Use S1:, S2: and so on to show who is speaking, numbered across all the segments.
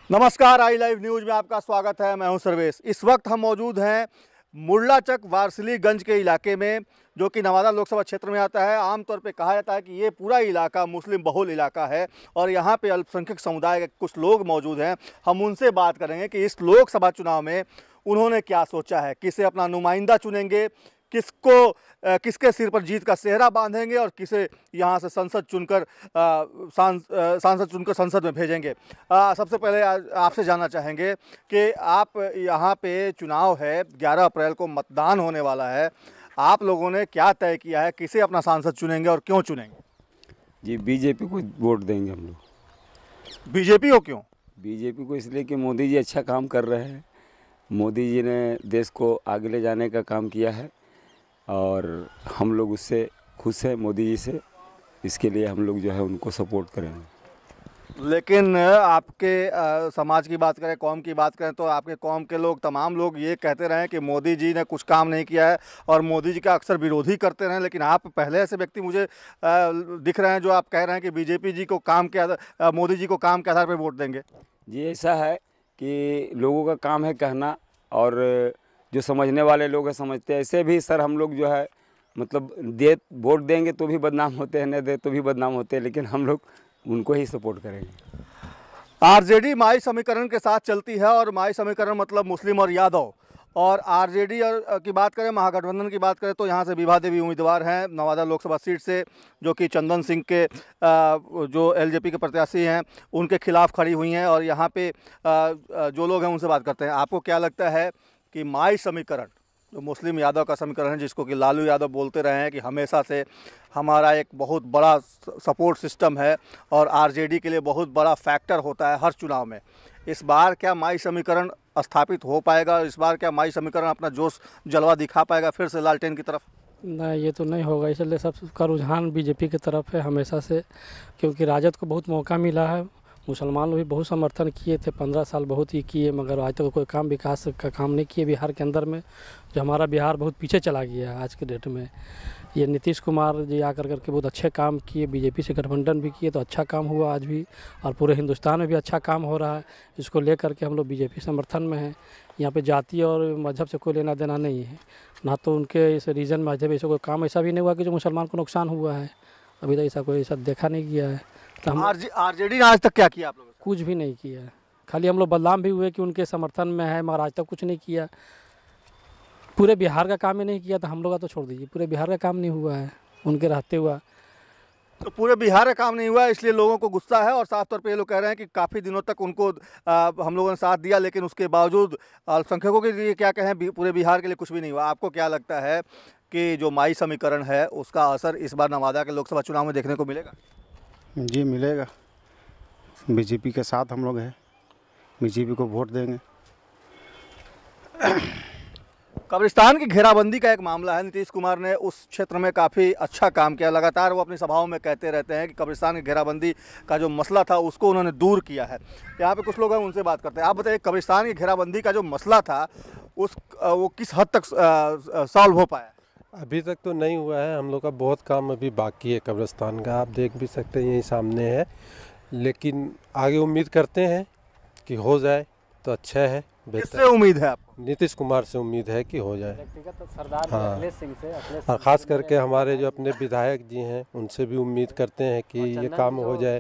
S1: नमस्कार, आई live news में आपका स्वागत है। मैं हूं सर्वेश। इस वक्त हम मौजूद हैं मुर्लाचक वारसिलीगंज के इलाके में, जो कि नवादा लोकसभा क्षेत्र में आता है। आमतौर पे कहा जाता है कि ये पूरा इलाका मुस्लिम बहुल इलाका है और यहाँ पे अल्पसंख्यक समुदाय के कुछ लोग मौजूद हैं। हम उनसे बात करेंगे कि इस लोकसभा चुनाव में उन्होंने क्या सोचा है, किसे अपना नुमाइंदा चुनेंगे, किसके सिर पर जीत का सेहरा बांधेंगे और किसे यहाँ से सांसद चुनकर संसद में भेजेंगे। सबसे पहले आपसे जानना चाहेंगे कि आप यहाँ पे चुनाव है, 11 अप्रैल को मतदान होने वाला है। आप लोगों ने क्या तय किया है, किसे अपना सांसद चुनेंगे और क्यों चुनेंगे?
S2: जी, बीजेपी को वोट देंगे हम लोग।
S1: बीजेपी को क्यों?
S2: बीजेपी को इसलिए कि मोदी जी अच्छा काम कर रहे हैं। मोदी जी ने देश को आगे ले जाने का काम किया है और हम लोग उससे खुश हैं, मोदी जी से। इसके लिए हम लोग जो है उनको सपोर्ट करेंगे।
S1: लेकिन आपके समाज की बात करें, कौम की बात करें, तो आपके कौम के लोग, तमाम लोग ये कहते रहे कि मोदी जी ने कुछ काम नहीं किया है और मोदी जी का अक्सर विरोधी करते रहे। लेकिन आप पहले ऐसे व्यक्ति मुझे दिख रहे हैं जो आप कह रहे हैं कि बीजेपी जी को काम के मोदी जी को काम के आधार पर वोट देंगे।
S2: जी, ऐसा है कि लोगों का काम है कहना, और जो समझने वाले लोग हैं समझते हैं। ऐसे भी सर हम लोग जो है मतलब वोट देंगे तो भी बदनाम होते हैं, न दे तो भी बदनाम होते हैं, लेकिन हम लोग उनको ही सपोर्ट करेंगे।
S1: आरजेडी माई समीकरण के साथ चलती है और माई समीकरण मतलब मुस्लिम और यादव। और आरजेडी और की बात करें, महागठबंधन की बात करें, तो यहाँ से विभा देवी उम्मीदवार हैं नवादा लोकसभा सीट से, जो कि चंदन सिंह के जो एलजेपी के प्रत्याशी हैं उनके खिलाफ खड़ी हुई हैं। और यहाँ पे जो लोग हैं उनसे बात करते हैं। आपको क्या लगता है कि माई समीकरण जो मुस्लिम यादव का समीकरण है, जिसको कि लालू यादव बोलते रहे हैं कि हमेशा से हमारा एक बहुत बड़ा सपोर्ट सिस्टम है और आरजेडी के लिए बहुत बड़ा फैक्टर होता है हर चुनाव में, इस बार क्या माई समीकरण स्थापित हो पाएगा? इस बार क्या माई समीकरण अपना जोश जलवा दिखा पाएगा फिर से लालटेन की तरफ?
S3: नहीं, ये तो नहीं होगा। इसलिए सबका रुझान बीजेपी की तरफ है हमेशा से, क्योंकि राजद को बहुत मौका मिला है। मुसलमान लोग भी बहुत समर्थन किए थे, 15 साल बहुत ही किए, मगर आज तक कोई काम विकास का काम नहीं किए बिहार के अंदर में। जो हमारा बिहार बहुत पीछे चला गया है आज के डेट में। ये नीतीश कुमार जी आकर करके बहुत अच्छे काम किए, बीजेपी से गठबंधन भी किए तो अच्छा काम हुआ आज भी, और पूरे हिंदुस्तान में भी अच्छा काम हो रहा है। इसको लेकर के हम लोग बीजेपी समर्थन में हैं। यहाँ पे जाति और मजहब से कोई लेना देना नहीं है, ना तो उनके इस रीजन मजहब ऐसा कोई काम ऐसा भी नहीं हुआ कि जो मुसलमान को नुकसान हुआ है। अभी तक ऐसा कोई ऐसा देखा नहीं गया है। तो हम
S1: आरजेडी ने आज तक क्या किया आप लोगों से?
S3: कुछ भी नहीं किया है। खाली हम लोग बदनाम भी हुए कि उनके समर्थन में है, मगर आज तक कुछ नहीं किया। पूरे बिहार का काम ही नहीं किया, तो हम लोग का तो छोड़ दीजिए, पूरे बिहार का काम नहीं हुआ है उनके रहते हुआ।
S1: तो पूरे बिहार का काम नहीं हुआ, इसलिए लोगों को गुस्सा है। और साफ तौर पे ये लोग कह रहे हैं कि काफ़ी दिनों तक उनको हम लोगों ने साथ दिया, लेकिन उसके बावजूद अल्पसंख्यकों के लिए क्या कहें, पूरे बिहार के लिए कुछ भी नहीं हुआ। आपको क्या लगता है कि जो माई समीकरण है उसका असर इस बार नवादा के लोकसभा चुनाव में देखने को मिलेगा?
S4: जी मिलेगा। बीजेपी के साथ हम लोग हैं, बीजेपी को वोट देंगे।
S1: कब्रिस्तान की घेराबंदी का एक मामला है। नीतीश कुमार ने उस क्षेत्र में काफ़ी अच्छा काम किया। लगातार वो अपनी सभाओं में कहते रहते हैं कि कब्रिस्तान की घेराबंदी का जो मसला था उसको उन्होंने दूर किया है। यहाँ पे कुछ लोग हैं, उनसे बात करते हैं। आप बताइए, कब्रिस्तान की घेराबंदी का जो मसला था वो किस हद तक सॉल्व हो पाया?
S5: अभी तक तो नहीं हुआ है। हम लोग का बहुत काम अभी बाकी है कब्रिस्तान का, आप देख भी सकते हैं, यही सामने है। लेकिन आगे उम्मीद करते हैं कि हो जाए तो अच्छा है,
S1: किससे उम्मीद है आपको?
S5: नीतीश कुमार से उम्मीद है कि हो जाए। हाँ, और ख़ास करके हमारे जो अपने विधायक जी हैं उनसे भी उम्मीद करते हैं कि ये काम हो जाए।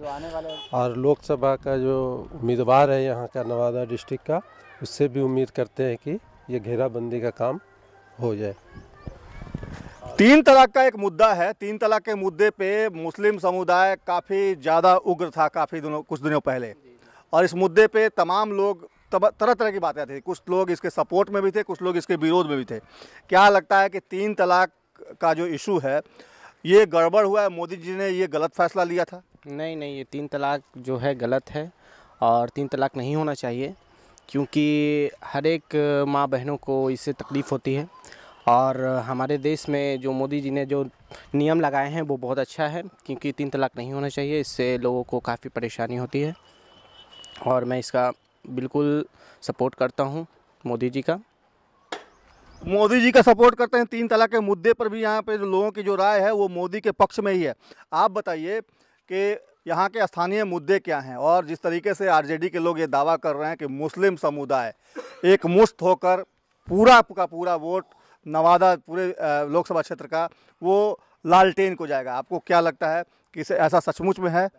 S5: और लोकसभा का जो उम्मीदवार है यहाँ का नवादा डिस्ट्रिक्ट का, उससे भी उम्मीद करते हैं कि ये घेराबंदी का काम हो जाए।
S1: 3 तलाक का एक मुद्दा है। 3 तलाक के मुद्दे पे मुस्लिम समुदाय काफ़ी ज़्यादा उग्र था कुछ दिनों पहले, और इस मुद्दे पे तमाम लोग तरह तरह की बातें थी। कुछ लोग इसके सपोर्ट में भी थे, कुछ लोग इसके विरोध में भी थे। क्या लगता है कि 3 तलाक का जो इशू है ये गड़बड़ हुआ है, मोदी जी ने ये गलत फैसला लिया था?
S6: नहीं, ये 3 तलाक जो है गलत है और 3 तलाक नहीं होना चाहिए, क्योंकि हर एक माँ बहनों को इससे तकलीफ़ होती है। और हमारे देश में जो मोदी जी ने जो नियम लगाए हैं वो बहुत अच्छा है, क्योंकि 3 तलाक नहीं होना चाहिए। इससे लोगों को काफ़ी परेशानी होती है और मैं इसका बिल्कुल सपोर्ट करता हूं मोदी जी का।
S1: मोदी जी का सपोर्ट करते हैं। 3 तलाक के मुद्दे पर भी यहाँ पे जो लोगों की जो राय है वो मोदी के पक्ष में ही है। आप बताइए कि यहाँ के स्थानीय मुद्दे क्या हैं और जिस तरीके से आरजेडी के लोग ये दावा कर रहे हैं कि मुस्लिम समुदाय एक मुश्त होकर पूरा का पूरा वोट नवादा पूरे लोकसभा क्षेत्र का वो लालटेन को जाएगा, आपको क्या लगता है कि ऐसा सचमुच में है?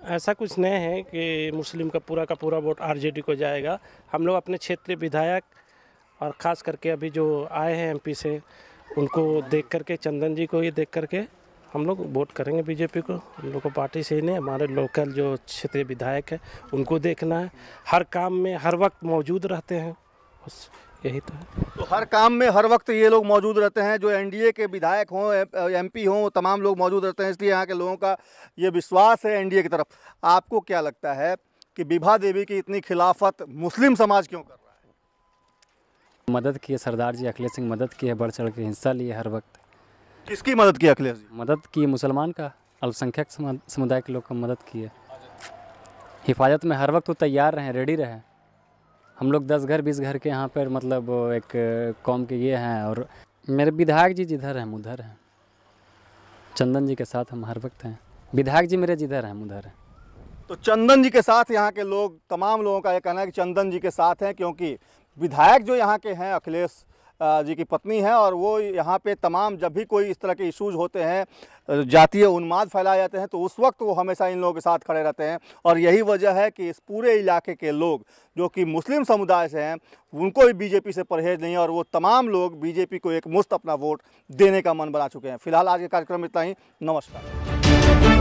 S7: ऐसा कुछ नहीं है कि मुस्लिम का पूरा वोट आरजेडी को जाएगा। हम लोग अपने क्षेत्रीय विधायक और ख़ास करके अभी जो आए हैं एमपी से, उनको देख करके, चंदन जी को ये देख करके हम लोग वोट करेंगे बीजेपी को। हम लोग को पार्टी से ही नहीं, हमारे लोकल जो क्षेत्रीय विधायक है उनको देखना है। हर काम में हर वक्त मौजूद रहते हैं, बस यही तो है।
S1: तो हर काम में हर वक्त ये लोग मौजूद रहते हैं, जो एनडीए के विधायक हों, एमपी हों, तमाम लोग मौजूद रहते हैं, इसलिए यहाँ के लोगों का ये विश्वास है एनडीए की तरफ। आपको क्या लगता है कि विभा देवी की इतनी खिलाफत मुस्लिम समाज क्यों कर रहा है?
S8: मदद की है सरदार जी, अखिलेश सिंह मदद की है, बढ़ चढ़ के हिस्सा लिए हर वक्त।
S1: किसकी मदद की अखिलेश जी?
S8: मदद की मुसलमान का, अल्पसंख्यक समुदाय के लोग का मदद की है। हिफाजत में हर वक्त वो तैयार रहें, रेडी रहें। हम लोग 10 घर 20 घर के यहाँ पर मतलब एक कौम के ये हैं, और मेरे विधायक जी जिधर हैं उधर हैं। चंदन जी के साथ हम हर वक्त हैं। विधायक जी मेरे जिधर हैं उधर हैं।
S1: तो चंदन जी के साथ यहाँ के लोग, तमाम लोगों का ये कहना है कि चंदन जी के साथ हैं, क्योंकि विधायक जो यहाँ के हैं अखिलेश जी की पत्नी है, और वो यहाँ पे तमाम जब भी कोई इस तरह के इश्यूज होते हैं, जातीय उन्माद फैलाए जाते हैं, तो उस वक्त वो हमेशा इन लोगों के साथ खड़े रहते हैं। और यही वजह है कि इस पूरे इलाके के लोग जो कि मुस्लिम समुदाय से हैं, उनको भी बीजेपी से परहेज नहीं है, और वो तमाम लोग बीजेपी को एक मुश्त अपना वोट देने का मन बना चुके हैं। फिलहाल आज के कार्यक्रम में इतना ही। नमस्कार।